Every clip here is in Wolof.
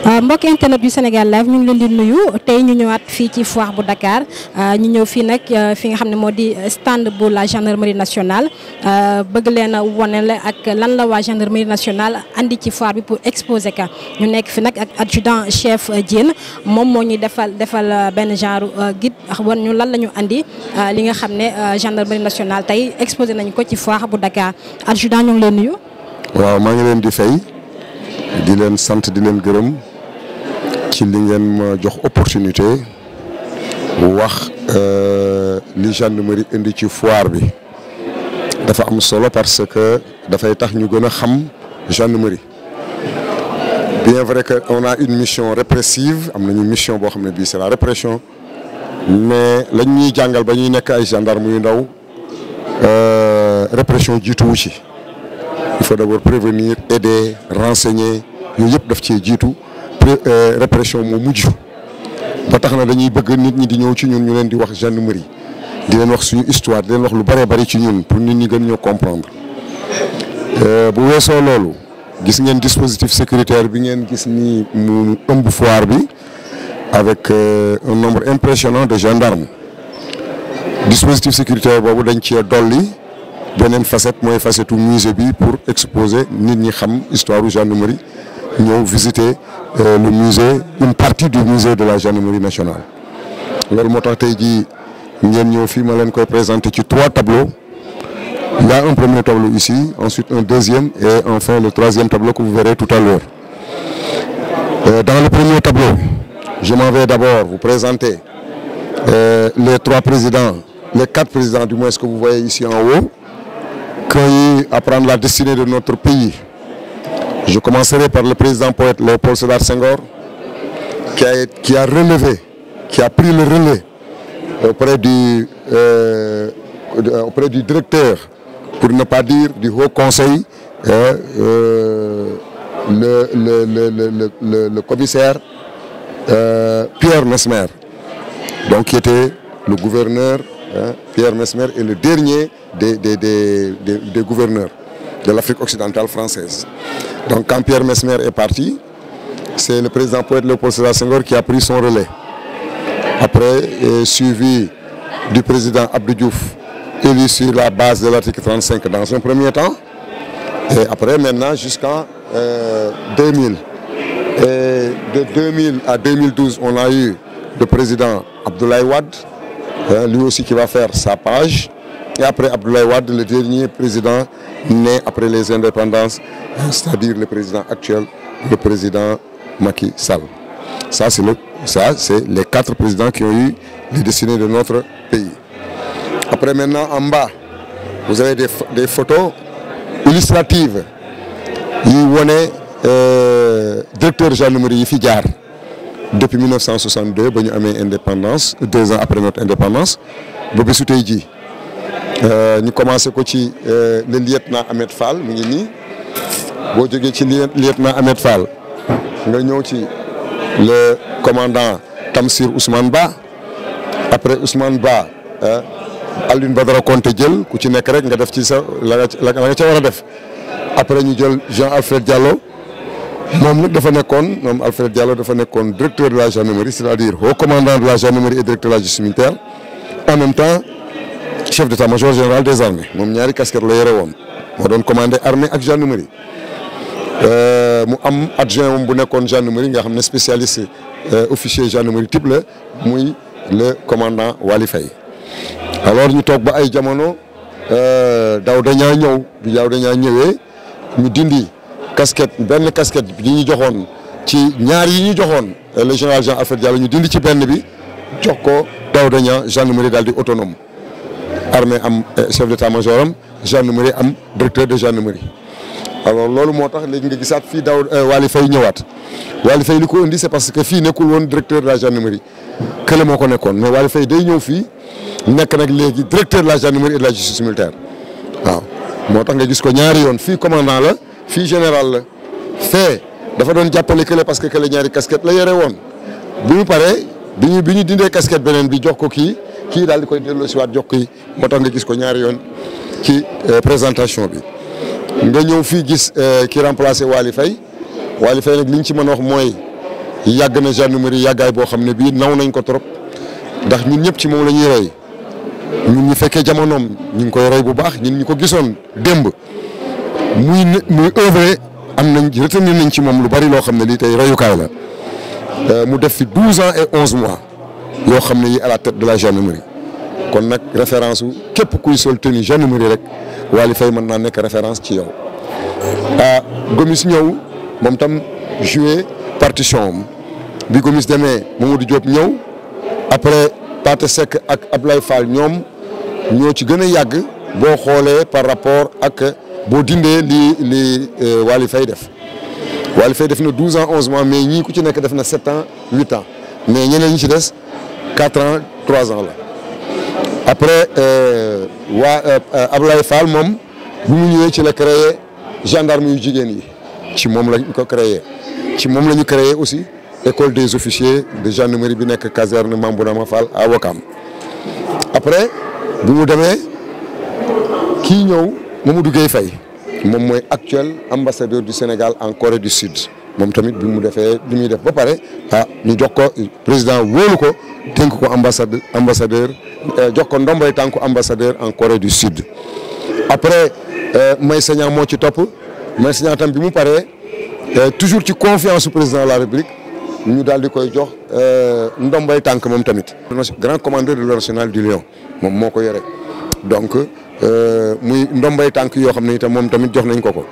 mbokk internet yu Sénégal Live ñu ngi leen di nuyu tey ñu ñëwaat fii ci foire bu Dakar ñu ñëw fii nag fi nga xam ne moo di stand bu la gendarmerie nationale bëgg leen a wonele ak lan la waa gendarmerie nationale andi ci foire bi pour exposer ka ñu nekk fi nag ak adjudant chef Diène moom moo ñuy defal benn genre guide wan ñu lan la ñu andi li nga xam ne gendarmerie nationale tey exposé nañu ko ci foire bu Dakar adjudant ñu ngi leen nuyu. waaw maa ngi leen di fay di leen sant di leen gërëm ci li ngeen ma jox opportunité wax li gendarmerie indi ci foire bi dafa am solo parce que dafay tax ñu gën a xam gendarmerie bien vrai que on a une mission répressive am nañu mission boo xam ne bii c'est la répression mais lañ ñuy jàngal ba ñuy nekk ay gendarme yu ndaw répression jiituwu ci il faut d'abord prévenir aider renseigner yooyu yëpp daf cee jiitu répression moo mujj ba tax na dañuy bëgg nit ñi di ñëw ci ñun ñu leen di wax gendarmerie di leen wax suñu histoire di leen wax lu bëree bëri ci ñun pour nit ñi gën ñoo comprendre bu weesoo loolu gis ngeen dispositif sécuritaire bi ngeen gis ni mu ëmb foire bi avec un nombre impressionnant de gendarmes dispositif sécuritaire boobu dañ cee dolli beneen facette mooy facette u musée bi pour exposer nit ñi xam histoire u gendarmerie ñëw visiter le musée une partie du musée de la gendarmerie nationale loolu moo tax tey jii ngeen ñëw fii ma leen koy présenter ci 3 tableaux. Il y a un premier tableau ici, ensuite un deuxième et enfin le troisième tableau que vous verrez tout à l'heure. Dans le premier tableau, je m'en vais d'abord vous présenter les 3 présidents, les 4 présidents du moins que vous voyez ici en haut, qui apprendre la destinée de notre pays. Je commencerai par le président poète Léopold Sédar Senghor, qui a relevé, qui a pris le relais auprès du directeur, pour ne pas dire du Haut Conseil, le commissaire Pierre Messmer, donc qui était le gouverneur. Pierre Messmer est le dernier des gouverneurs de l'Afrique occidentale française. Donc quand Pierre Messmer est parti, c'est le président poète Léopold Sédar Senghor qui a pris son relais. Après, suivi du président Abdou Diouf, élu sur la base de l'article 35 dans un premier temps, et après maintenant jusqu'en 2000. Et de 2000 à 2012, on a eu le président Abdoulaye Wade, lui aussi qui va faire sa page. Et après Abdoulaye Wade, le dernier président né après les indépendances, c'est-à-dire le président actuel, le président Macky Sall. Ça, c'est les 4 présidents qui ont eu les destinées de notre pays. Après maintenant, en bas, vous avez des photos illustratives. On est directeur de gendarmerie yi fi jaar depuis 1962 ba ñu amee indépendance 2 ans après notre indépendance ba bésu tey jii ñu commencé ko ci le lieutenant Ahmed Fall mu ngi nii boo jógee ci lieutenant Ahmed Fall nga ñëw ci le commandant Tamsir Ousmane Ba après Ousmane Ba Alioune Badara Konté jël ku ci nekk rek nga def ci sa la nga ca war a def après ñu jël Jean-Alfred Diallo moom nag dafa nekkoon moom Alfred Diallo dafa nekkoon directeur de la gendarmerie, c'est-à-dire haut commandant de la gendarmerie et directeur de la justice militaire en même temps chef d'état-major général des armées moom ñaari casquette la yore woon moo doon commandé armée ak gendarmerie mu am adjoint moom bu nekkoon gendarmerie nga xam ne spécialiste officier gendarmerie type la muy le commandant Wali Faye. Alors ñu toog ba ay jamono Daouda Niang ñëw bi Daouda Niang ñëwee ñu dindi benn casquette bi ñu joxoon ci ñaar yi ñu joxoon le général Jean-Alfred Diallo ñu dindi ci benn bi jox ko Daouda Niang gendarmerie daal di autonome armée am chef d'état-major am gendarmerie am directeur de gendarmerie. Alors loolu moo tax léegi nga gisaat fii Wali Faye ñëwaat Wali Faye li ko indi c'est parce que fii nekkul woon directeur de la gendarmerie kële moo ko nekkoon mais Wali Faye day ñëw fii nekk nag léegi directeur de la gendarmerie et de la justice militaire waaw moo tax nga gis ko ñaari yoon fii commandant la fii général la fee dafa doon jàppale kële parce que kële ñaari casquette la yore woon bu ñu paree bi ñu dindee casquette beneen bi jox ko kii daal di koy delloo si waat jox kii moo tax nga gis ko ñaari yoon ci présentation bi. nga ñëw fii gis ki remplacé Wali Faye nag li ñu ci mën a wax mooy yàgg na gendarmerie yàggaay boo xam ne bii naw nañ ko trop ndax ñun ñëpp ci moom la ñuy roy ñun ñu fekkee jamonoom ñu ngi koy roy bu baax ñun ñu ko gisoon démb muy œuvre am nañ retenir nañ ci moom lu bari loo xam ne lii tey royukaay la mu def fi 12 ans et 11 mois yoo xam ne yi à la tête de la gendarmerie kon nag référence su képp kuy sol tenue gendarmerie rek Waly Faye mën naa nekk référence ci yow. Gomis ñëw moom tam joué partition am bi Gomis demee Mamadou Diop ñëw après Pathé Seck ak Ablaye Fall ñoom ñoo ci gën a yàgg boo xoolee par rapport ak boo dindee li Waly Faye def. Waly Faye def na 12 ans 11 mois mais ñii ku ci nekk def na 7 ans 8 ans mais ñeneen ñi ci des 4 ans 3 ans la après Ablaye Fall moom bu mu ñëwee ci la créé gendarme yu jigéen yi ci moom lañ ko créé ci moom la ñu créé aussi école des officiers de gendarmerie bi nekk caserne Mame Bounama Fall à Ouakam après bu mu demee kii ñëw Mamadou Gueye Faye moom mooy actuel ambassadeur du Sénégal en Corée du Sud moom tamit bi mu defee li muy def ba pare ñu jox ko président wóolu ko dénk ko ambassadeur jox ko ndombay tànku ambassadeur en Corée du Sud après Meïssa Niang moo ci topp Meïssa Niang tam bi mu paree toujours ci confiance su président de la République ñu daal di koy jox ndombay tànk moom tamit grand commandeur de l'ordre national du Lion moom moo ko yore donc muy ndombay tànk yoo xam ne itam moom tamit jox nañ ko ko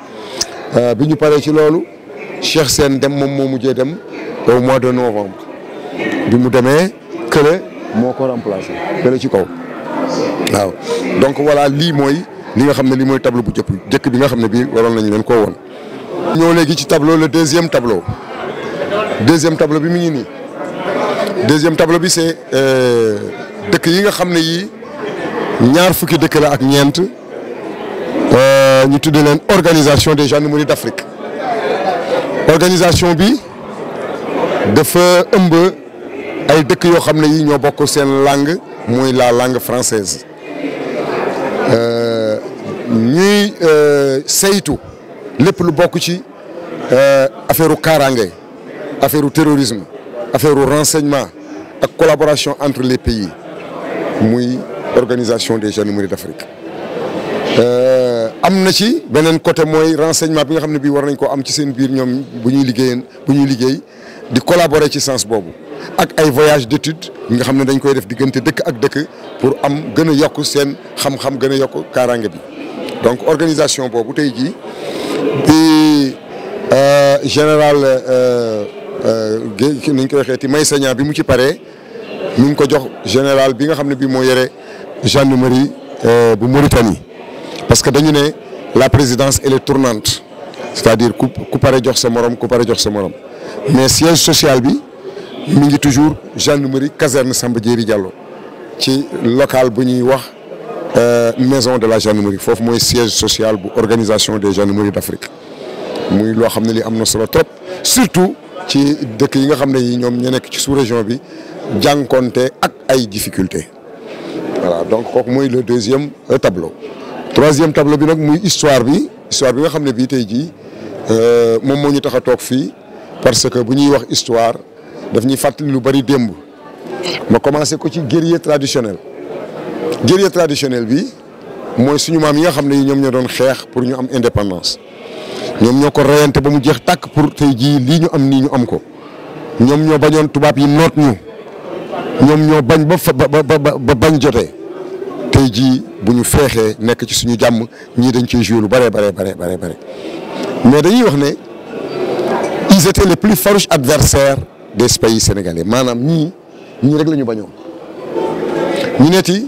bi ñu paree ci loolu Cheikh Sène dem moom moo mujjee dem au mois de novembre bi mu demee kële moo ko remplacé kële ci kaw waaw donc voilà lii mooy li nga xam ne lii mooy tableau bu jëkk bi nga xam ne bii waroon nañ leen koo woon. ñëw léegi ci tableau le deuxième tableau bi mi ngi nii deuxième tableau bi c'est dëkk yi nga xam ne yii ñaar fukki dëkk la ak ñeent ñu tuddee leen organisation des gendarmeries d'Afrique organisation bi dafa ëmb ay dëkk yoo xam ne yi ñoo bokk seen langue muy la langue française ñuy saytu lépp lu bokk ci affaire kaaraange affaire terrorisme affaire renseignement ak collaboration entre les pays muy organisation des gendarmeries d'Afrique am na ci beneen côté mooy renseignement bi nga xam ne bii war nañ koo am ci seen biir ñoom bu ñuy liggéey di collaborer ci sens boobu ak ay voyage d'étude yi nga xam ne dañ koy def diggante dëkk ak dëkk pour am gën a yokk seen xam-xam gën a yokk kaaraange bi donc organisation boobu tey jii di général nañ koy waxee ti Meïssa Niang bi mu ci paree ñu ngi ko jox général bi nga xam ne bii moo yore gendarmerie bu Mauritanie parce que dañu ne la présidence elle est tournante c'est-à-dire ku pare jox sa morom ku pare jox sa morom mais siège social bi mi ngi toujours gendarmerie caserne Samba Diéry Diallo ci local bu ñuy wax maison de la gendarmerie foofu mooy siège social bu organisation des gendarmeries d'Afrique muy loo xam ne li am na solo trop surtout ci dëkk yi nga xam ne yi ñoom ñu nekk ci sous-région bi jànkonte ak ay difficultés voilà donc kooku mooy le deuxième tableau. troisième tableau bi nag muy histoire bi nga xam ne bii tey jii moom moo ñu tax a toog fii parce que bu ñuy wax histoire daf ñuy fàttali lu bari démb ma commencé ko ci guerrier traditionnel bi mooy suñu maam yi nga xam ne ñoom ñoo doon xeex pour ñu am indépendance ñoom ñoo ko reyante ba mu jeex tàkk pour tey jii lii ñu am nii ñu am ko ñoom ñoo bañoon tubaab yi noot ñu ñoom ñoo bañ ba bañ jotee tey jii bu ñu feexee nekk ci suñu jàmm ñii dañ ciy jouer lu bare mais dañuy wax ne ils étaient les plus farouches adversaires des pays sénégalais maanaam ñii rek la ñu bañoon ñu neeti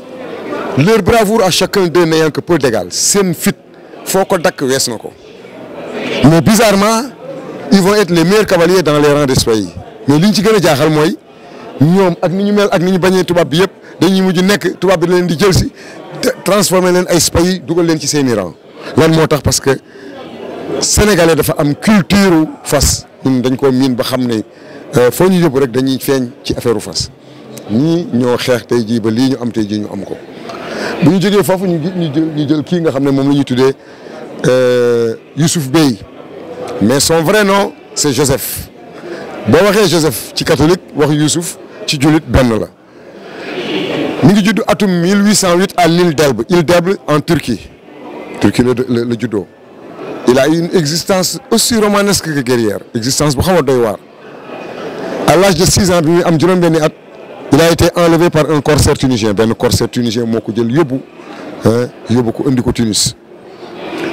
leur bravoure à chacun d'eux n'ayant que peu d'égal seen fit foo ko dakk wees na ko mais bizarrement ils vont être les meilleurs cavaliers dans les rangs de ce pays mais liñ ci gën a jaaxal mooy ñoom ak ni ñu mel ak ni ñu bañee tubaab bi yëpp dañuy mujj nekk tubaab bi leen di jël si transformer leen ay pays dugal leen ci seeni rang lan moo tax parce que sénégalais dafa am culture fas ñun dañ koo miin ba xam ne foo ñu yóbbu rek dañuy feeñ ci affaire fas ñii ñoo xeex tey jii ba lii ñu am tey jii ñu am ko bu ñu jógee foofu ñu jël kii nga xam ne moom la ñuy tuddee Youssouf Bey mais son vrai nom c'est Joseph boo waxee Joseph ci catholique wax Youssouf ci jullit benn la. mi ngi judd atum 1808 à l'île d'Elbe en Turquie la juddoo. il a eu une existence aussi romanesque que guerrière existence bu xaw a doy waar. à l'âge de 6 ans bi muy am juróom-benni at il a été enlevé par un corsaire tunisien benn corsaire tunisien moo ko jël yóbbu ko indi ko Tunis.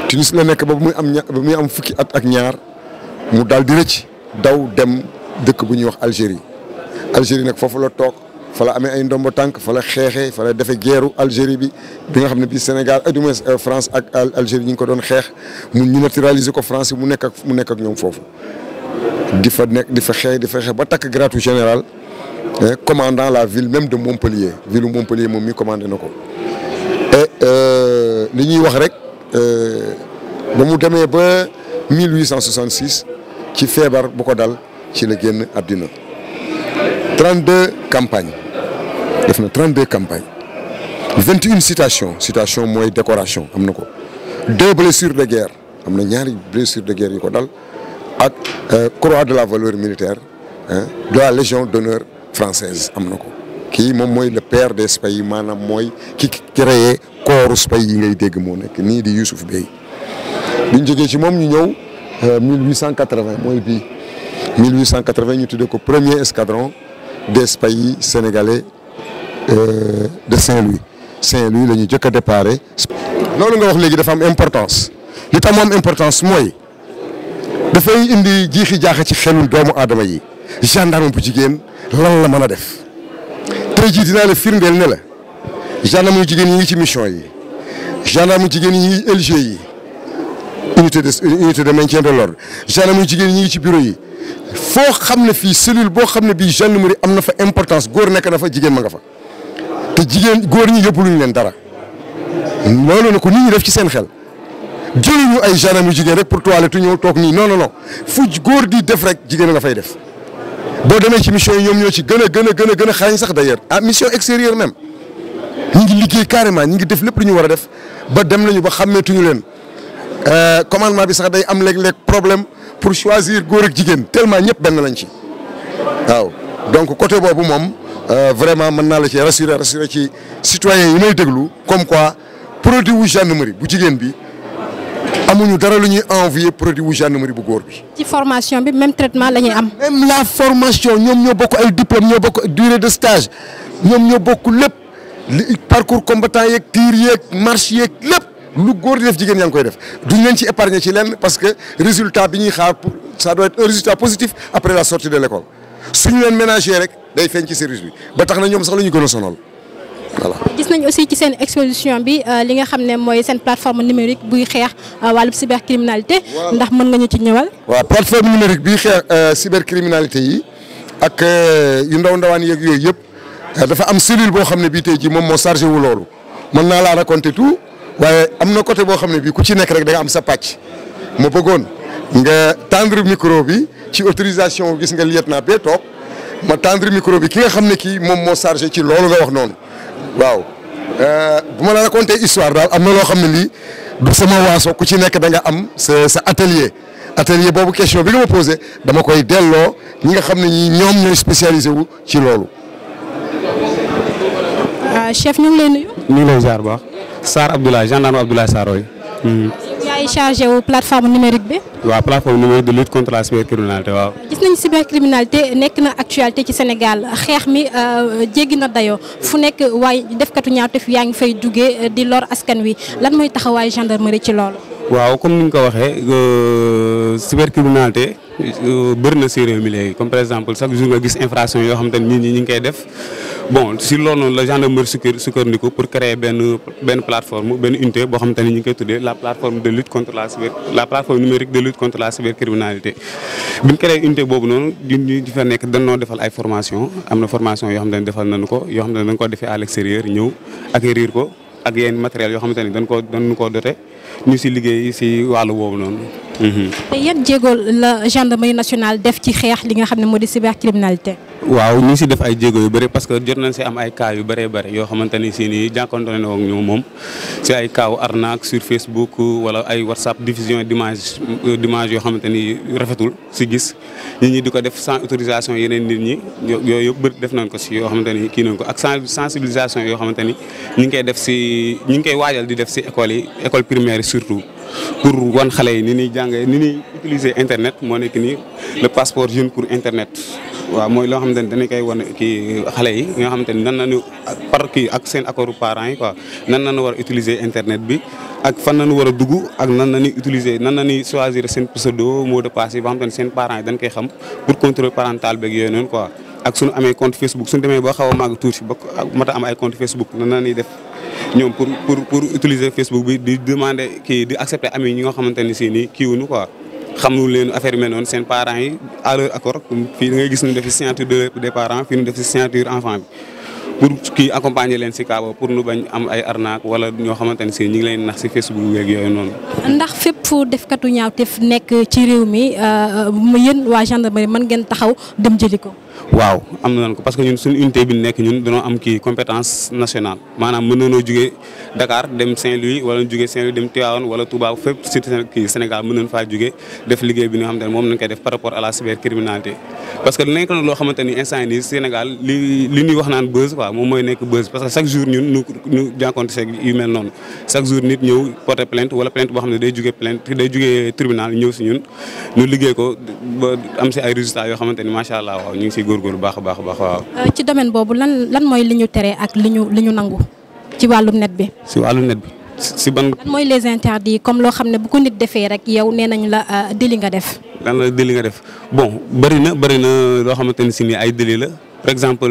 Tunis la nekk ba muy am fukki at ak ñaar mu daal di rëcc daw dem dëkk bu ñuy wax Algérie. Algérie nag foofu la toog fa la amee ay ndombo tànk fa la xeexee fa la defee guerru Algérie bi nga xam ne bii Sénégal du moins France ak Algérie ñu ngi ko doon xeex ñu naturaliser ko France mu nekk ak ñoom foofu. di fa xeex ba takk grade général commandant la ville même de Montpellier ville Montpellier moom mi commandé na ko. et li ñuy wax rek ba mu demee ba 1866 ci feebar bu ko dal ci la génn àddina. 32 campagnes def na 32 campagnes 21 citation mooy décoration am na ko 2 blessures de guerre am na ñaari blessures de guerre yu ko dal ak croix de la valeur militaire de la légion d'honneur française am na ko. kii moom mooy le père des pays maanaam mooy ki créé corps pays yi ngay dégg moo nekk nii di Youssouf Bey. biñ jógee ci moom ñu ñëw 1880 mooy bii 1880 ñu tuddee ko premier escadron des pays sénégalais de Saint-Louis la ñu jëkk a déparé. loolu nga wax léegi dafa am importance li tax mu am importance mooy dafay indi jiixi jaaxa ci xelul doomu aadama yi gendarme bu jigéen lan la mën a def tey jii dinaa la firndeel ne la gendarme yu jigéen yi ngi ci mission yi gendarme yu jigéen yi ngi LG yi unité de maintien de l'ordre gendarme yu jigéen yi ngi ci bureau yi. foo xam ne fii cellule boo xam ne bii gendarmerie am na fa importance góor nekk na fa jigéen ma nga fa te jigéen góor ñi yóbbuluñu leen dara loolu na ko nit ñi def ci seen xel jëluñu ay gendarme yu jigéen rek pour toilette ñëw toog nii non fu góor di def rek jigéen nga fay def. boo demee ci mission yi ñoom ñoo ci gën a xarañ sax d'ailleurs mission extérieure même ñi ngi liggéey carrément ñi ngi def lépp lu ñu war a def ba dem nañu ba xàmmeetuñu leen commandement bi sax day am léeg-léeg problème. pour choisir góor ak jigéen tellement ñëpp benn lañ ci waaw donc côté boobu moom vraiment mën naa la ci rassurer ci citoyens yi may déglu comme quoi produit wu gendarmerie bu jigéen bi amuñu dara lu ñuy envier produit wu gendarmerie bu góor bi. ci formation bi même traitement la ñuy am. même la formation ñoom ñoo bokk ay diplôme ñoo bokk durée de stage ñoom ñoo bokk lépp li parcours combattant yeeg tir yeeg marche yeeg lépp. lu góor di def jigéen yaa ngi koy def duñ leen ci épargner ci lenn parce que résultat bi ñuy xaar pour ça doit être un résultat positif après la sortie de l'école suñu leen ménager rek day feeñ ci service bi ba tax na ñoom sax la ñu gën a sonal voilà. gis nañ aussi ci seen exposition bi li nga xam ne mooy seen plateforme numérique buy xeex wàllu cybercriminalité. ndax mën nga ñu ci ñëwal. waaw plateforme numérique biy xeex cybercriminalité yi ak yu ndawaan yeeg yooyu yëpp dafa am cellule boo xam ne bii tey jii moom moo chargé wu loolu mën naa laa raconter tout. waaye am na côté boo xam ne bii ku ci nekk rek da nga am sa pàcc ma bëggoon nga tendre micro bi ci autorisation gis nga lieutenant bee toog ma tendre micro bi ki nga xam ne kii moom moo chargé ci loolu nga wax noonu waaw bu ma la raconté histoire daal am na loo xam ne lii du sama waaso ku ci nekk da nga am sa atelier boobu question bi nga ma posé dama koy delloo ñi nga xam ne ñi ñoom ñooy spécialisé wu ci loolu. chef ñu ngi lay nuyu. ñu ngi lay ziar bu baax. Sarr Abdoulaye gendarme Abdoulaye Sarr. yaay chargé wu plateforme numérique bi. waaw plateforme numérique de lutte contre la cybercriminalité waaw. gis nañu cybercriminalité nekk na actualité ci Sénégal xeex mi jéggi na dayoo fu nekk waaye defkatu ñaawteef yaa ngi fay jugee di lor askan wi lan mooy taxawaayu gendarmerie ci loolu. waaw comme ni nga ko waxee cybercriminalité bëri na si réew mi léegi comme par exemple chaque jour nga gis infraction yoo xam te ne nit ñi ñu ngi koy def bon si loolu noonu la gendarmerie sukkandiku pour créer benn plateforme benn unité boo xam te ne ñu ngi koy tuddee la plateforme de lutte contre la plateforme numérique de lutte contre la cybercriminalité. bi ñu créé unité boobu noonu ñu fa nekk dañoo defal ay formation am na formation yoo xam te ne defal nañu ko yoo xam te ne dañ ko defee à l'extérieur ñëw acquérir ko ak yenn matériel yoo xamante ni dañ koo doté ñu si liggéey si wàllu boobu noonu. te yan jéego la gendarmerie nationale def ci xeex li nga xam ne moo di cybercriminalité. waaw ñu ngi si def ay jéego yu bëri parce que jot nañ si am ay cas yu bëree bëri yoo xamante ni si nii jànkuwante ne ak ñoom moom si ay cas arnaque sur Facebook wala ay WhatsApp diffusion d'image yoo xamante ni rafetul si gis nit ñi di ko def sans autorisation yeneen nit ñi yooyu yëpp bëri def nañ ko si yoo xamante ni kii nañ ko ak sensibilisation yoo xamante ni ñu ngi koy def si ñu ngi koy waajal di def si école primaire yi surtout pour wan xale yi ni ñuy jàngee ni ñuy utiliser internet moo nekk nii le passeport jeune pour internet. waaw mooy loo xamante ni dañu koy wan kii xale yi nga xamante ni nan nañu par kii ak seen accord parents yi quoi nan nañu war a utiliser internet bi ak fan nañu war a dugg ak nan nañuy utiliser nan nañuy choisir seen pseudo mot de passe yi ba xamante ni seen parents yi dañ koy xam pour contrôle parental beeg yooyu noonu quoi. ak suñu amee compte Facebook suñu demee ba xaw a màgg tuuti ba mat a am ay compte Facebook nan nañuy def ñoom pour utiliser Facebook bi di demander kii di accepter amis yi ñi nga xamante ni si nii kiiwuñu quoi. xamul leen affaire yu mel noonu seen parents yi à leur accord fii da ngay gis ñu def si signature des parents fii ñu def si signature enfant bi pour kii accompagner leen si cas boobu pour nu bañ am ay arnaque wala ñoo xamante ne si ñu ngi leen nax si Facebook yeeg yooyu noonu. ndax fépp fu defkatu ñaawteef nekk ci réew mi yéen waa gendarmerie mën ngeen taxaw dem jëli ko. waaw am nañ ko parce que ñun suñu unité bi nekk ñun dañoo am kii compétence nationale maanaam mën nañoo jugee Dakar dem Saint-Louis wala jugee Saint-Louis dem Tivaouane wala Touba fépp si kii Sénégal mën nañ faa jugee def liggéey bi nga xamante ne moom nañ koy def par rapport à la cybercriminalité. parce que nekk na loo xamante ni instant yii nii Sénégal li ñuy wax naan buzz quoi moom mooy nekk buzz parce que chaque jour ñun ñu jànkuwante seeg yu mel noonu chaque jour nit ñëw porter plainte wala plainte boo xam ne day jugee tribunal ñëw si ñun ñu liggéey ko ba am si ay résultats yoo xamante ni macha allah waaw ñu ngi siy góorgóorlu baax a baax waaw. ci domaine boobu lan mooy li ñu tere ak li ñu nangu ci wàllum net bi. si wàllum net bi si ban. lan mooy les interdits comme loo xam ne bu ko nit defee rek yow nee nañ la délit nga def. lan la délit nga def bon bëri na loo xamante ni si nii ay délit la par exemple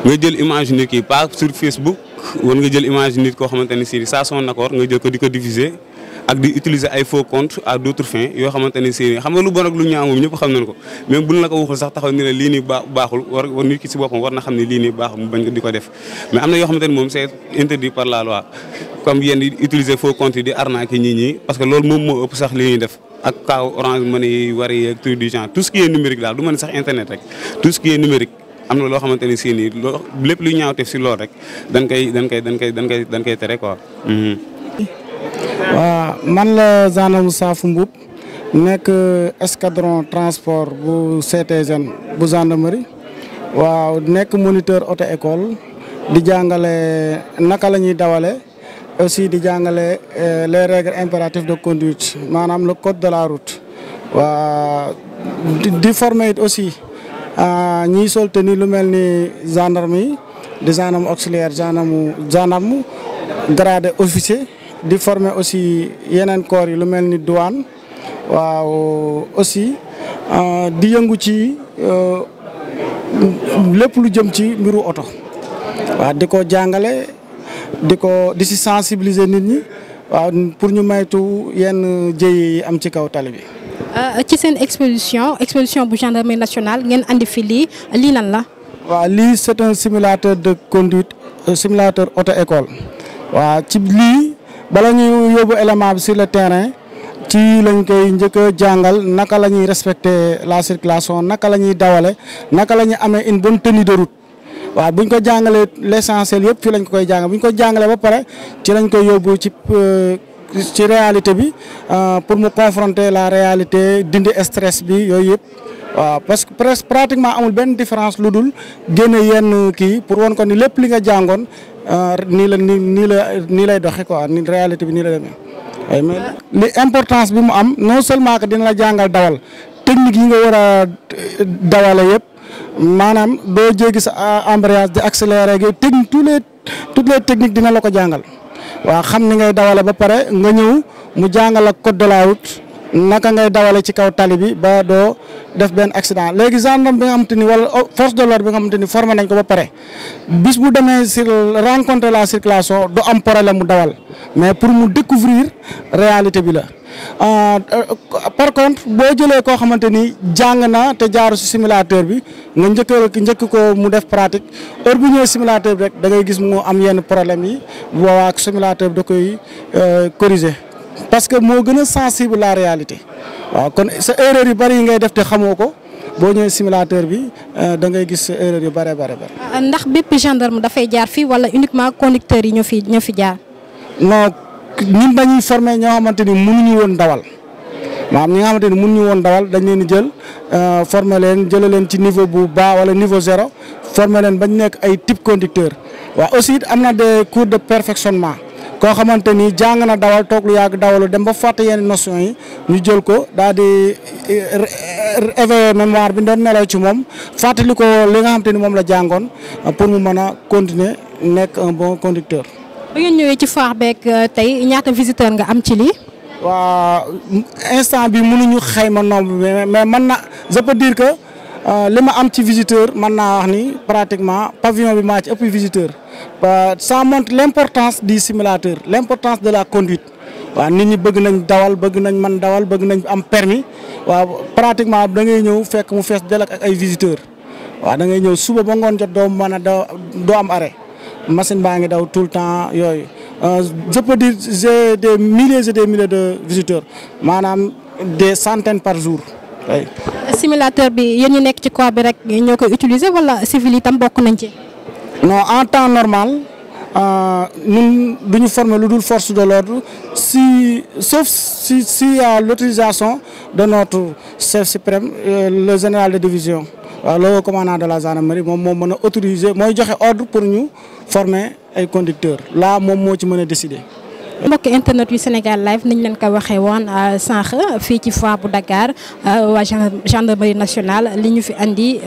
nga jël image nit ki pas sur Facebook wala nga jël image nit koo xamante ni si sans son accord nga jël ko di ko diffuser. ak di utiliser ay faux comptes à d'autres fins yoo xamante ni si xam nga lu bon ak lu ñaaw moom ñëpp xam nañ ko même buñ la ko waxul sax taxaw ni la lii nii baaxul war nit ki si boppam war na xam ne lii nii baaxul mu bañ ko di ko def mais am na yoo xamante ni moom c'est interdit par la loi comme yéen di utiliser faux comptes yi di arnaquer nit ñi parce que loolu moom moo ëpp sax li ñuy def ak kaw Orange Money Wari ak truc du genre tout ce qui est numérique daal du mën sax internet rek tout ce qui est numérique am na loo xamante ni si nii loo lépp luy ñaawteef si loolu rek dañ koy tere quoi. waaw man la gendarme Moussa Mboup nekk escadron transport bu CTGN bu gendarmerie waaw nekk moniteur auto école di jàngale naka la ñuy dawale aussi di jàngale les règles impératives de conduite maanaam le code de la route waaw di former it aussi ñiy sol tenue lu mel ni gendarme yi di gendarme auxiliaire gendarme gradé officier. di former aussi yeneen corps yi lu mel ni douane waaw aussi di yëngu ci lépp lu jëm ci mbiru oto waaw di ko jàngale di si sensibiliser nit ñi waaw pour ñu maytu yenn jëye yi am ci kaw tali bi. ci seen expédition bu gendarmerie nationale ngeen andi fi lii lan la. waaw lii c'est un simulateur de conduite simulateur auto école waaw ci lii. bala ñuy yóbbu élément bi sur le terrain ci lañ koy njëkk a jàngal naka la ñuy respecter la circulation naka la ñuy dawale naka la ñuy amee une bonne tenue de route waaw buñ ko jàngalee l'essentiel yëpp fii lañ ko koy jàngal buñ ko jàngalee ba pare ci lañ koy yóbbu ci réalité bi pour mu confronter la réalité dindi stress bi yooyu yëpp waaw parce que presque pratiquement amul benn différence lu dul génne yenn kii pour won ko ni lépp li nga jàngoon. nii lay doxe quoi ni réalité bi nii la demee mais li importance bi mu am non seulement que dina la jàngal dawal technique yi nga war a dawale yëpp maanaam doo jéggi sa embrayage di accélérer gi technique toutes les techniques dina la ko jàngal waaw xam ni ngay dawale ba pare nga ñëw mu jàngal ak code de la route naka ngay dawale ci kaw tali bi ba doo def benn accident léegi gendarme bi nga xamante ni wala force de l'ordre bi nga xamante ni formé nañ ko ba pare bis bu demee sur rencontrer la circulation du am problème mu dawal mais pour mu découvrir réalité bi la par contre boo jëlee koo xamante ni jàng na te jaaru si simulateur bi nga njëkk ko mu def pratique heure bu ñëwee simulateur bi rek da ngay gis mu am yenn problème yi boobaa ak simulateur bi da koy corriger parce que moo gën a sensible la réalité waaw kon sa erreur yu bari yi ngay def te xamoo ko boo ñëwee simulateur bi da ngay gis sa erreur yu bare. ndax bépp gendarme dafay jaar fii wala uniquement conducteurs yi ñoo fi jaar. non ñun dañuy former ñoo xamante ni mënuñu woon dawal maanaam ñi nga xamante ni mënuñu woon dawal dañ leen di jël former leen jëlee leen ci niveau bu bas wala niveau 0 former leen bañ nekk ay type conducteur waaw aussi am na des cours de perfectionnement. koo xamante ni jàng na dawal toog lu yàgg dawalu dem ba fàtte yenn notion yi ñu jël ko daal di éveiller mémoire bi doon nelaw ci moom fàttali ko li nga xamante ni moom la jàngoon pour mu mën a continuer nekk un bon conducteur. ba ngeen ñëwee ci foire beeg tey ñaata visiteur nga am ci lii. waa instant bi mënuñu xayma nombre mais mën na je peux dire que li ma am ci visiteur mën naa wax ni pratiquement pavillon bi maa ci ëpp visiteur. Ça montre l'importance du simulateur l'importance de la conduite waaw nit ñi bëgg nañ dawal bëgg nañ mën dawal bëgg nañ am permis waaw pratiquement da ngay ñëw fekk mu fees del ak ay visiteurs waaw da ngay ñëw suba ba ngoon jot doo mën a doo am arrêt machine baa ngi daw tout le temps yooyu je peux dire j'ai des milliers et des milliers de visiteurs maanaam des centaines par jour. simulateur bi yéen ñi nekk ci corps bi rek ñoo koy utiliser wala civil yi tam bokk nañ ci. non en temps normal ñun du ñu former lu dul force de l'ordre sauf si à l'autorisation de notre chef suprême le général de division waaw le commandant de la gendarmerie moom moo mën a autoriser mooy joxe ordre pour ñu former ay conducteurs là moom moo ci mën a décider. mbokk internet yu Sénégal live niñ leen ko waxee woon sànq fii ci foire bu Dakar waa gendarmerie nationale li ñu fi andi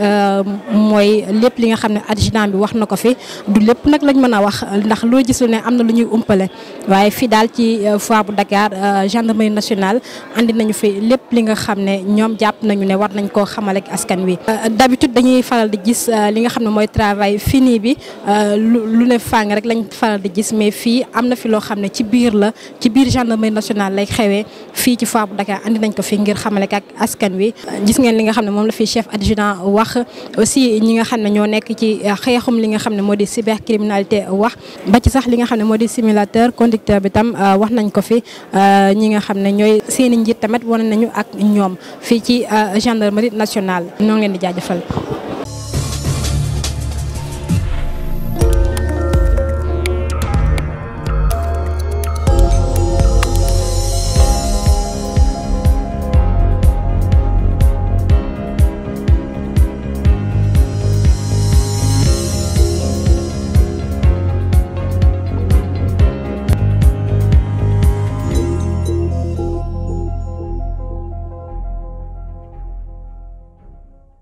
mooy lépp li nga xam ne adjudant bi wax na ko fi du lépp nag lañ mën a wax ndax loo gisul ne am na lu ñuy umpale waaye fii daal ci foire bu Dakar gendarmerie nationale andi nañu fi lépp li nga xam ne ñoom jàpp nañu ne war nañ koo xamal ak askan wi. d'habitude dañuy faral di gis li nga xam ne mooy travail fini bi lu ne fàng rek lañ faral di gis mais fii am na fi loo xam ne ci biir gendarmerie nationale lay xewee fii ci foire bu Dakar andi nañ ko fi ngir xamale ak askan wi gis ngeen li nga xam ne moom la fi chef adjudant wax aussi ñi nga xam ne ñoo nekk ci xeexum li nga xam ne moo di cybercriminalité wax ba ci sax li nga xam ne moo di simulateur conducteur bi tam wax nañ ko fi ñi nga xam ne ñooy seeni njiit tamit wane nañu ak ñoom fii ci gendarmerie nationale ñoo ngi leen di jaajëfal.